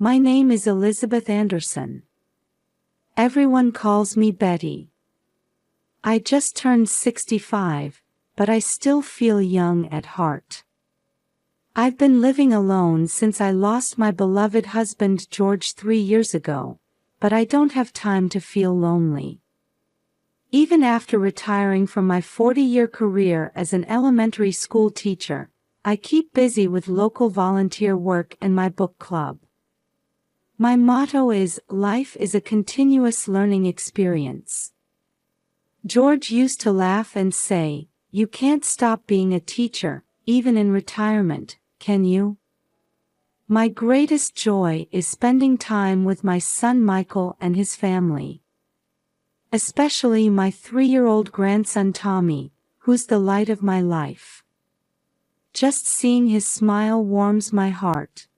My name is Elizabeth Anderson. Everyone calls me Betty. I just turned 65, but I still feel young at heart. I've been living alone since I lost my beloved husband George 3 years ago, but I don't have time to feel lonely. Even after retiring from my 40-year career as an elementary school teacher, I keep busy with local volunteer work and my book club. My motto is, life is a continuous learning experience. George used to laugh and say, "You can't stop being a teacher, even in retirement, can you?" My greatest joy is spending time with my son Michael and his family. Especially my 3-year-old grandson Tommy, who's the light of my life. Just seeing his smile warms my heart.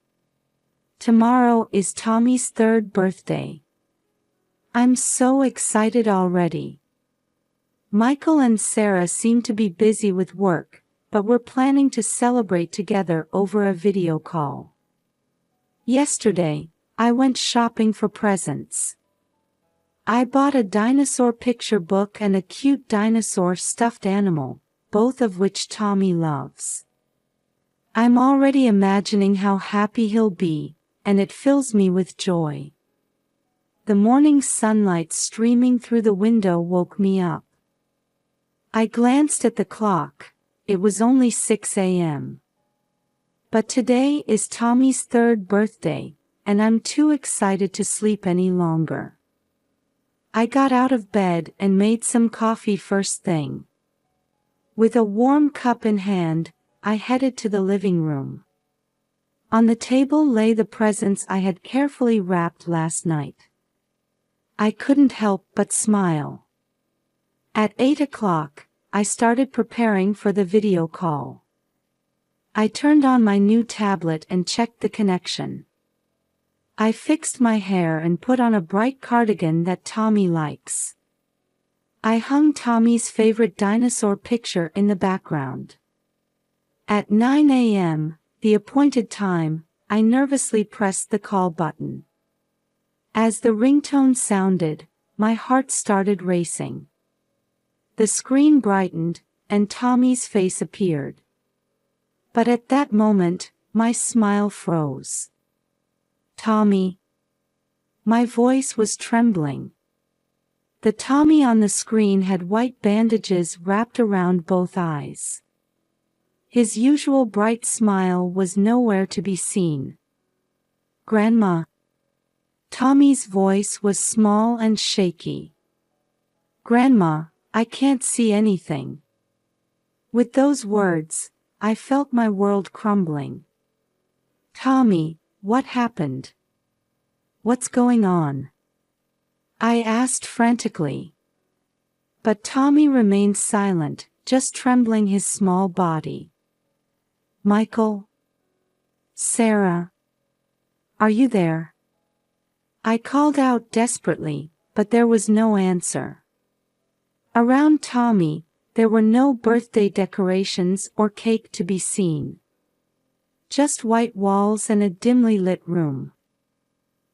Tomorrow is Tommy's 3rd birthday. I'm so excited already. Michael and Sarah seem to be busy with work, but we're planning to celebrate together over a video call. Yesterday, I went shopping for presents. I bought a dinosaur picture book and a cute dinosaur stuffed animal, both of which Tommy loves. I'm already imagining how happy he'll be, and it fills me with joy. The morning sunlight streaming through the window woke me up. I glanced at the clock. It was only 6 a.m. But today is Tommy's 3rd birthday, and I'm too excited to sleep any longer. I got out of bed and made some coffee first thing. With a warm cup in hand, I headed to the living room. On the table lay the presents I had carefully wrapped last night. I couldn't help but smile. At 8 o'clock, I started preparing for the video call. I turned on my new tablet and checked the connection. I fixed my hair and put on a bright cardigan that Tommy likes. I hung Tommy's favorite dinosaur picture in the background. At 9 a.m., the appointed time, I nervously pressed the call button. As the ringtone sounded, my heart started racing. The screen brightened, and Tommy's face appeared. But at that moment, my smile froze. "Tommy." My voice was trembling. The Tommy on the screen had white bandages wrapped around both eyes. His usual bright smile was nowhere to be seen. "Grandma." Tommy's voice was small and shaky. "Grandma, I can't see anything." With those words, I felt my world crumbling. "Tommy, what happened? What's going on?" I asked frantically. But Tommy remained silent, just trembling his small body. "Michael? Sarah? Are you there?" I called out desperately, but there was no answer. Around Tommy, there were no birthday decorations or cake to be seen. Just white walls and a dimly lit room.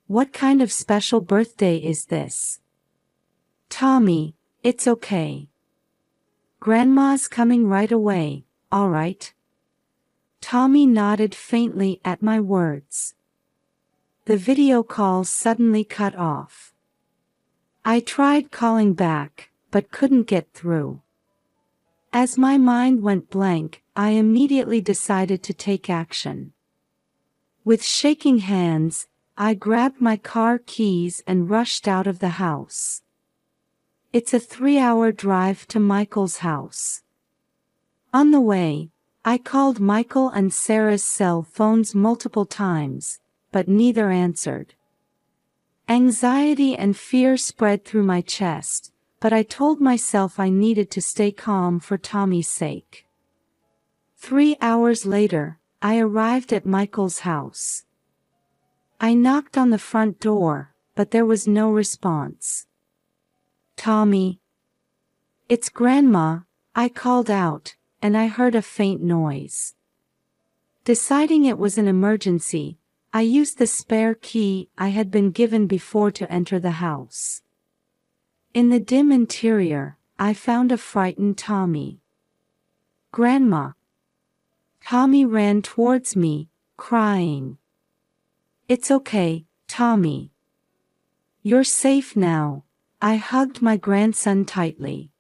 What kind of special birthday is this? "Tommy, it's okay. Grandma's coming right away, all right?" Tommy nodded faintly at my words. The video call suddenly cut off. I tried calling back, but couldn't get through. As my mind went blank, I immediately decided to take action. With shaking hands, I grabbed my car keys and rushed out of the house. It's a 3-hour drive to Michael's house. On the way, I called Michael and Sarah's cell phones multiple times, but neither answered. Anxiety and fear spread through my chest, but I told myself I needed to stay calm for Tommy's sake. 3 hours later, I arrived at Michael's house. I knocked on the front door, but there was no response. "Tommy." "It's Grandma," I called out, and I heard a faint noise. Deciding it was an emergency, I used the spare key I had been given before to enter the house. In the dim interior, I found a frightened Tommy. "Grandma!" Tommy ran towards me, crying. "It's okay, Tommy. You're safe now." I hugged my grandson tightly.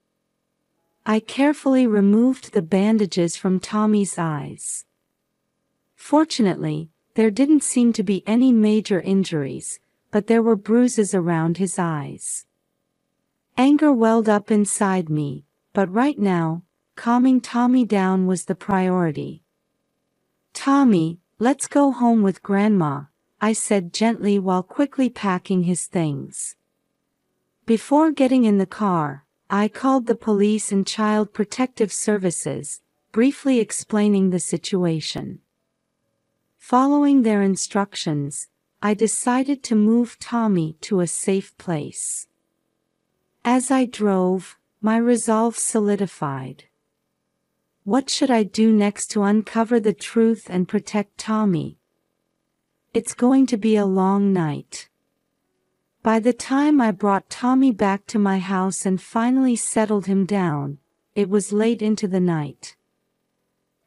I carefully removed the bandages from Tommy's eyes. Fortunately, there didn't seem to be any major injuries, but there were bruises around his eyes. Anger welled up inside me, but right now, calming Tommy down was the priority. "Tommy, let's go home with Grandma," I said gently while quickly packing his things. Before getting in the car, I called the police and Child Protective Services, briefly explaining the situation. Following their instructions, I decided to move Tommy to a safe place. As I drove, my resolve solidified. What should I do next to uncover the truth and protect Tommy? It's going to be a long night. By the time I brought Tommy back to my house and finally settled him down, it was late into the night.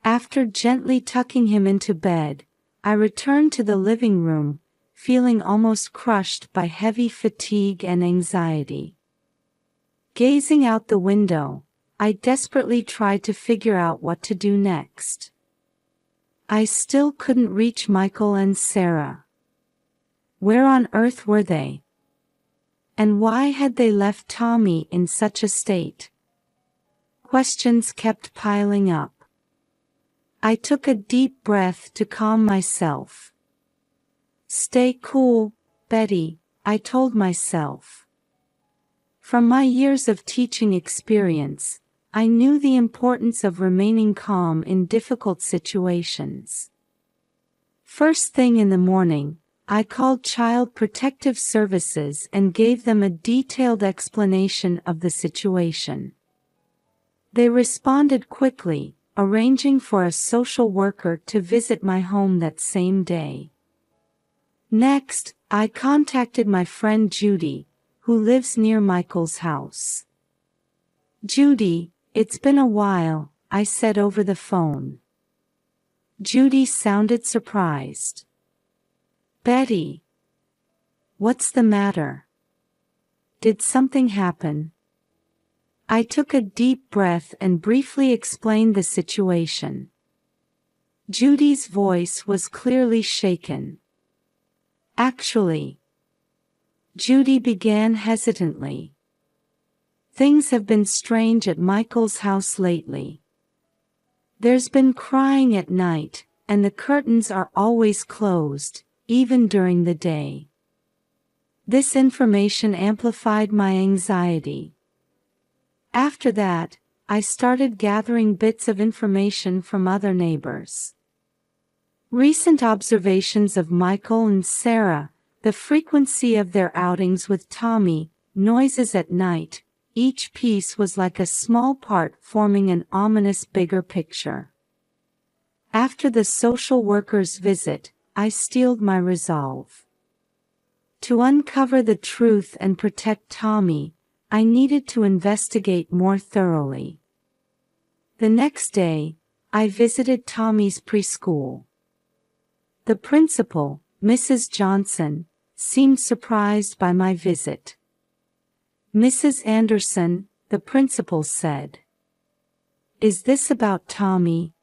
After gently tucking him into bed, I returned to the living room, feeling almost crushed by heavy fatigue and anxiety. Gazing out the window, I desperately tried to figure out what to do next. I still couldn't reach Michael and Sarah. Where on earth were they? And why had they left Tommy in such a state? Questions kept piling up. I took a deep breath to calm myself. "Stay cool, Betty," I told myself. From my years of teaching experience, I knew the importance of remaining calm in difficult situations. First thing in the morning, I called Child Protective Services and gave them a detailed explanation of the situation. They responded quickly, arranging for a social worker to visit my home that same day. Next, I contacted my friend Judy, who lives near Michael's house. "Judy, it's been a while," I said over the phone. Judy sounded surprised. "Betty, what's the matter? Did something happen?" I took a deep breath and briefly explained the situation. Judy's voice was clearly shaken. "Actually," Judy began hesitantly, "things have been strange at Michael's house lately. There's been crying at night, and the curtains are always closed, even during the day." This information amplified my anxiety. After that, I started gathering bits of information from other neighbors. Recent observations of Michael and Sarah, the frequency of their outings with Tommy, noises at night, each piece was like a small part forming an ominous bigger picture. After the social worker's visit, I steeled my resolve. To uncover the truth and protect Tommy, I needed to investigate more thoroughly. The next day, I visited Tommy's preschool. The principal, Mrs. Johnson, seemed surprised by my visit. "Mrs. Anderson," the principal said, "is this about Tommy?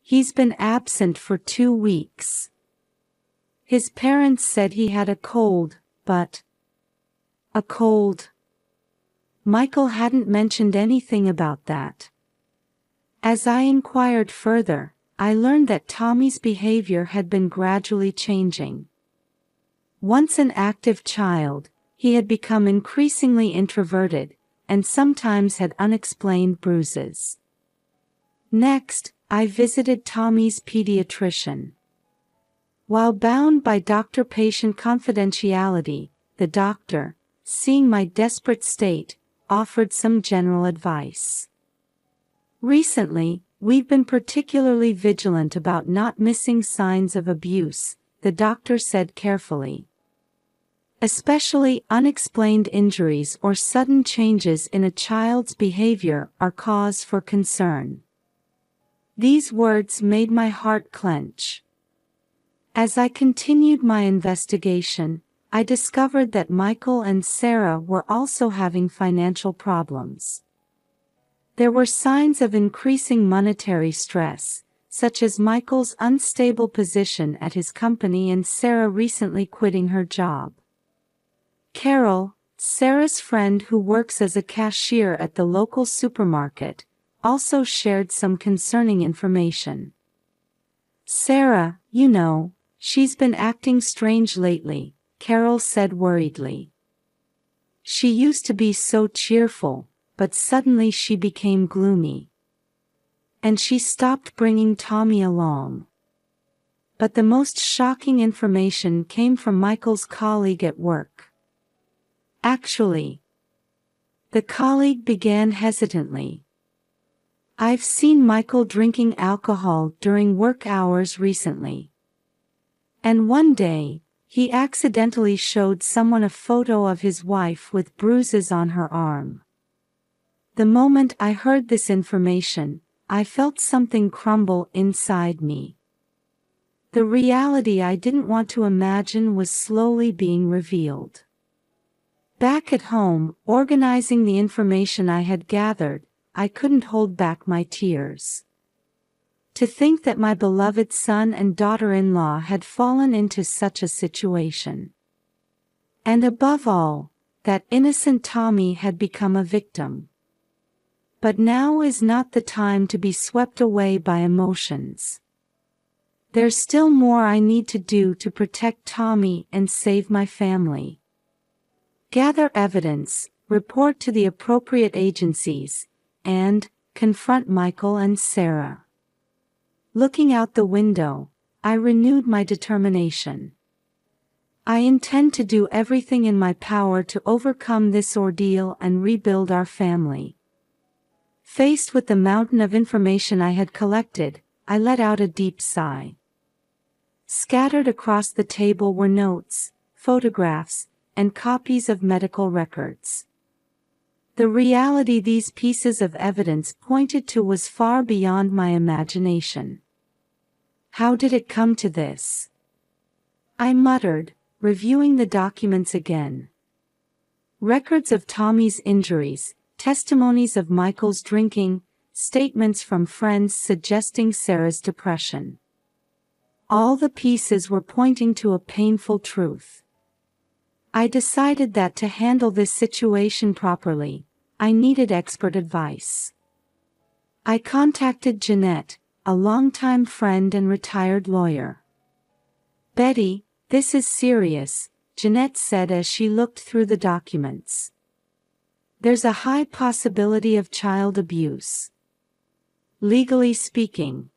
He's been absent for 2 weeks. His parents said he had a cold, but..." A cold? Michael hadn't mentioned anything about that. As I inquired further, I learned that Tommy's behavior had been gradually changing. Once an active child, he had become increasingly introverted, and sometimes had unexplained bruises. Next, I visited Tommy's pediatrician. While bound by doctor-patient confidentiality, the doctor, seeing my desperate state, offered some general advice. "Recently, we've been particularly vigilant about not missing signs of abuse," the doctor said carefully. Especially unexplained injuries or sudden changes in a child's behavior are cause for concern. These words made my heart clench. As I continued my investigation, I discovered that Michael and Sarah were also having financial problems. There were signs of increasing monetary stress, such as Michael's unstable position at his company and Sarah recently quitting her job. Carol, Sarah's friend who works as a cashier at the local supermarket, also shared some concerning information. "Sarah, you know, she's been acting strange lately," Carol said worriedly. "She used to be so cheerful, but suddenly she became gloomy. And she stopped bringing Tommy along." But the most shocking information came from Michael's colleague at work. "Actually," the colleague began hesitantly, "I've seen Michael drinking alcohol during work hours recently. And one day, he accidentally showed someone a photo of his wife with bruises on her arm." The moment I heard this information, I felt something crumble inside me. The reality I didn't want to imagine was slowly being revealed. Back at home, organizing the information I had gathered, I couldn't hold back my tears. To think that my beloved son and daughter-in-law had fallen into such a situation. And above all, that innocent Tommy had become a victim. But now is not the time to be swept away by emotions. There's still more I need to do to protect Tommy and save my family. Gather evidence, report to the appropriate agencies, and confront Michael and Sarah. Looking out the window, I renewed my determination. I intend to do everything in my power to overcome this ordeal and rebuild our family. Faced with the mountain of information I had collected, I let out a deep sigh. Scattered across the table were notes, photographs, and copies of medical records. The reality these pieces of evidence pointed to was far beyond my imagination. How did it come to this? I muttered, reviewing the documents again. Records of Tommy's injuries, testimonies of Michael's drinking, statements from friends suggesting Sarah's depression. All the pieces were pointing to a painful truth. I decided that to handle this situation properly, I needed expert advice. I contacted Jeanette, a longtime friend and retired lawyer. "Betty, this is serious," Jeanette said as she looked through the documents. "There's a high possibility of child abuse. Legally speaking."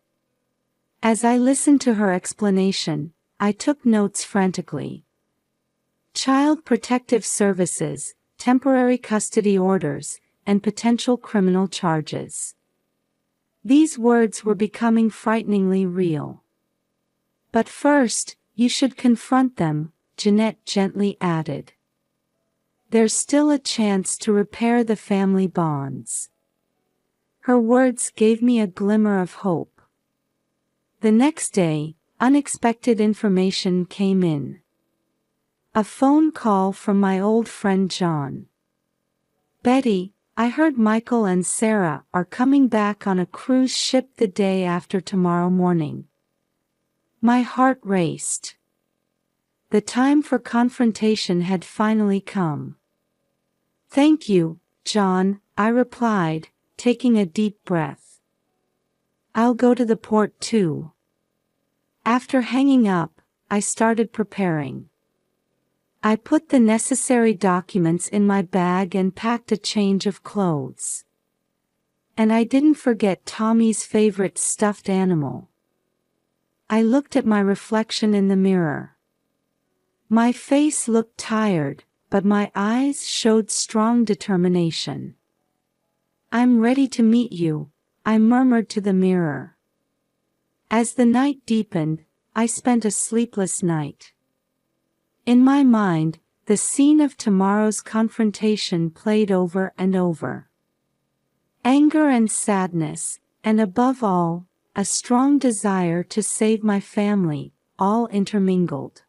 As I listened to her explanation, I took notes frantically. Child Protective Services, temporary custody orders, and potential criminal charges. These words were becoming frighteningly real. "But first, you should confront them," Jeanette gently added. "There's still a chance to repair the family bonds." Her words gave me a glimmer of hope. The next day, unexpected information came in. A phone call from my old friend John. "Betty, I heard Michael and Sarah are coming back on a cruise ship the day after tomorrow morning." My heart raced. The time for confrontation had finally come. "Thank you, John," I replied, taking a deep breath. "I'll go to the port too." After hanging up, I started preparing. I put the necessary documents in my bag and packed a change of clothes. And I didn't forget Tommy's favorite stuffed animal. I looked at my reflection in the mirror. My face looked tired, but my eyes showed strong determination. "I'm ready to meet you," I murmured to the mirror. As the night deepened, I spent a sleepless night. In my mind, the scene of tomorrow's confrontation played over and over. Anger and sadness, and above all, a strong desire to save my family, all intermingled.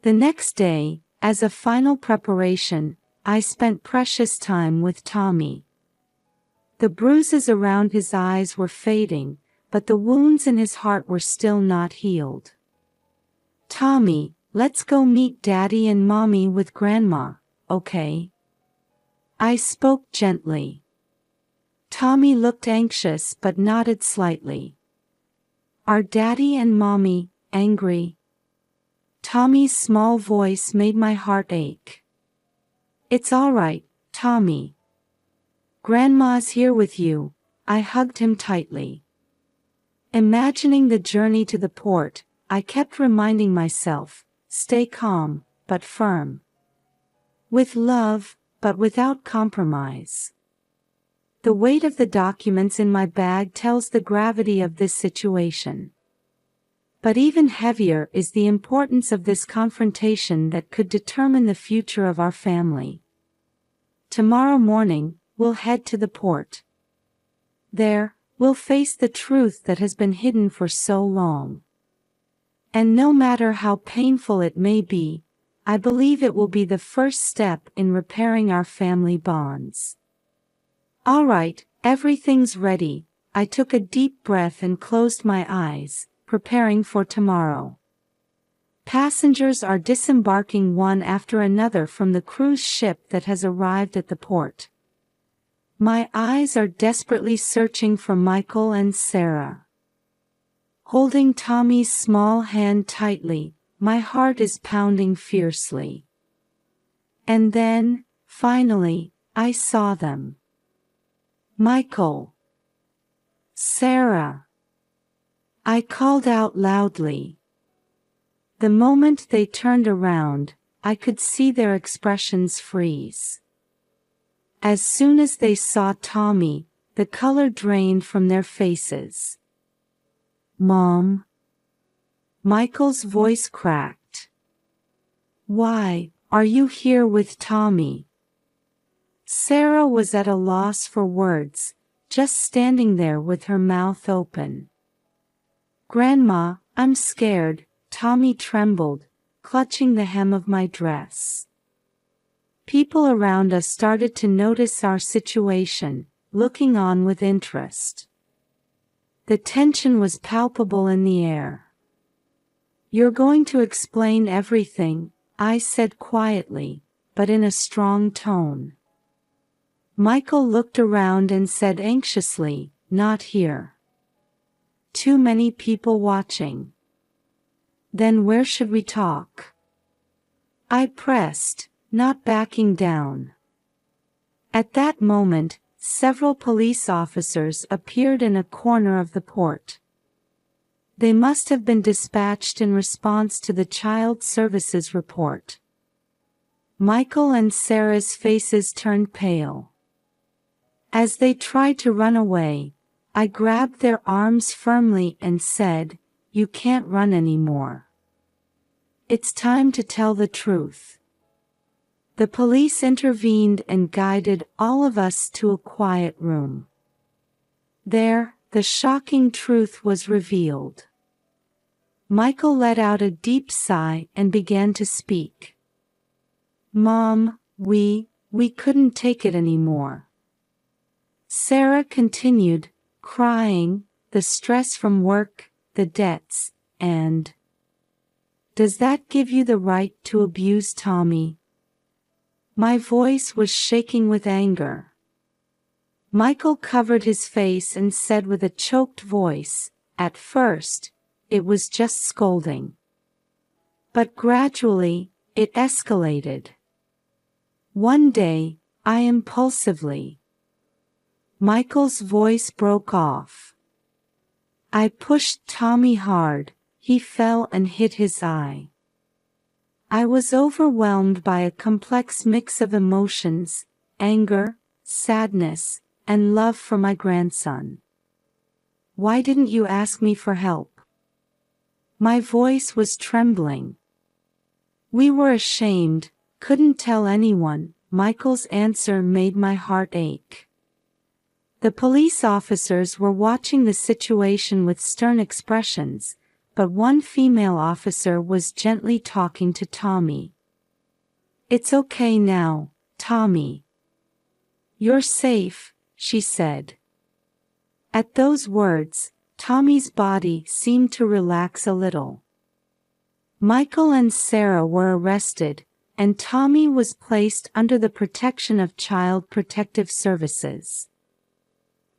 The next day, as a final preparation, I spent precious time with Tommy. The bruises around his eyes were fading, but the wounds in his heart were still not healed. "Tommy, let's go meet Daddy and Mommy with Grandma, okay?" I spoke gently. Tommy looked anxious but nodded slightly. "Are Daddy and Mommy angry?" Tommy's small voice made my heart ache. "It's all right, Tommy. Grandma's here with you." I hugged him tightly. Imagining the journey to the port, I kept reminding myself, stay calm, but firm. With love, but without compromise. The weight of the documents in my bag tells the gravity of this situation. But even heavier is the importance of this confrontation that could determine the future of our family. Tomorrow morning, we'll head to the port. There, we'll face the truth that has been hidden for so long. And no matter how painful it may be, I believe it will be the first step in repairing our family bonds. All right, everything's ready. I took a deep breath and closed my eyes, preparing for tomorrow. Passengers are disembarking one after another from the cruise ship that has arrived at the port. My eyes are desperately searching for Michael and Sarah. Holding Tommy's small hand tightly, my heart is pounding fiercely. And then, finally, I saw them. "Michael! Sarah!" I called out loudly. The moment they turned around, I could see their expressions freeze. As soon as they saw Tommy, the color drained from their faces. "Mom?" Michael's voice cracked. "Why are you here with Tommy?" Sarah was at a loss for words, just standing there with her mouth open. "Grandma, I'm scared," Tommy trembled, clutching the hem of my dress. People around us started to notice our situation, looking on with interest. The tension was palpable in the air. "You're going to explain everything," I said quietly, but in a strong tone. Michael looked around and said anxiously, "Not here. Too many people watching." "Then where should we talk?" I pressed, not backing down. At that moment, several police officers appeared in a corner of the port. They must have been dispatched in response to the Child Services report. Michael and Sarah's faces turned pale. As they tried to run away, I grabbed their arms firmly and said, "You can't run anymore. It's time to tell the truth." The police intervened and guided all of us to a quiet room. There, the shocking truth was revealed. Michael let out a deep sigh and began to speak. "Mom, we couldn't take it anymore." Sarah continued, crying, the stress from work, the debts, and... "Does that give you the right to abuse Tommy?" My voice was shaking with anger. Michael covered his face and said with a choked voice, "At first, it was just scolding. But gradually, it escalated. One day, I impulsively..." Michael's voice broke off. I pushed Tommy hard, he fell and hit his eye. I was overwhelmed by a complex mix of emotions, anger, sadness, and love for my grandson. "Why didn't you ask me for help?" My voice was trembling. We were ashamed, couldn't tell anyone. Michael's answer made my heart ache. The police officers were watching the situation with stern expressions, but one female officer was gently talking to Tommy. "It's okay now, Tommy. You're safe," she said. At those words, Tommy's body seemed to relax a little. Michael and Sarah were arrested, and Tommy was placed under the protection of Child Protective Services.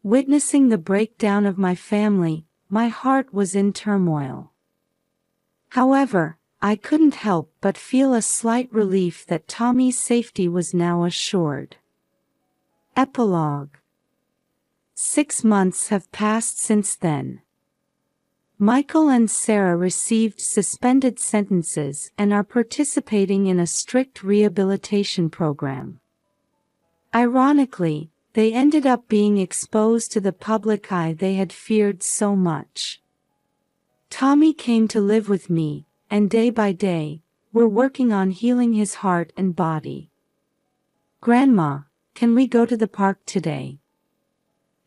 Witnessing the breakdown of my family, my heart was in turmoil. However, I couldn't help but feel a slight relief that Tommy's safety was now assured. Epilogue. 6 months have passed since then. Michael and Sarah received suspended sentences and are participating in a strict rehabilitation program. Ironically, they ended up being exposed to the public eye they had feared so much. Tommy came to live with me, and day by day, we're working on healing his heart and body. "Grandma, can we go to the park today?"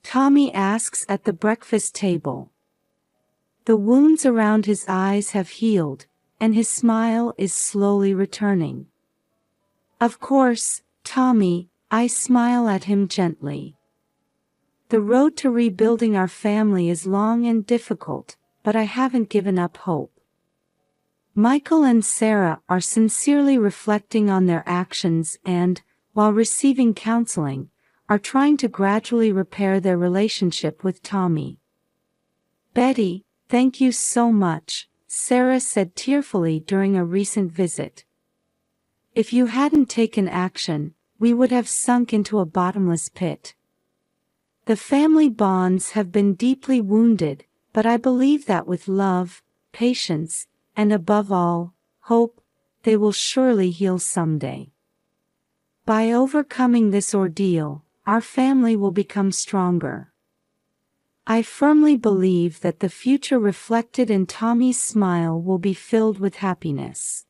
Tommy asks at the breakfast table. The wounds around his eyes have healed, and his smile is slowly returning. "Of course, Tommy," I smile at him gently. The road to rebuilding our family is long and difficult, but I haven't given up hope. Michael and Sarah are sincerely reflecting on their actions and, while receiving counseling, are trying to gradually repair their relationship with Tommy. "Betty, thank you so much," Sarah said tearfully during a recent visit. "If you hadn't taken action, we would have sunk into a bottomless pit." The family bonds have been deeply wounded, but I believe that with love, patience, and above all, hope, they will surely heal someday. By overcoming this ordeal, our family will become stronger. I firmly believe that the future reflected in Tommy's smile will be filled with happiness.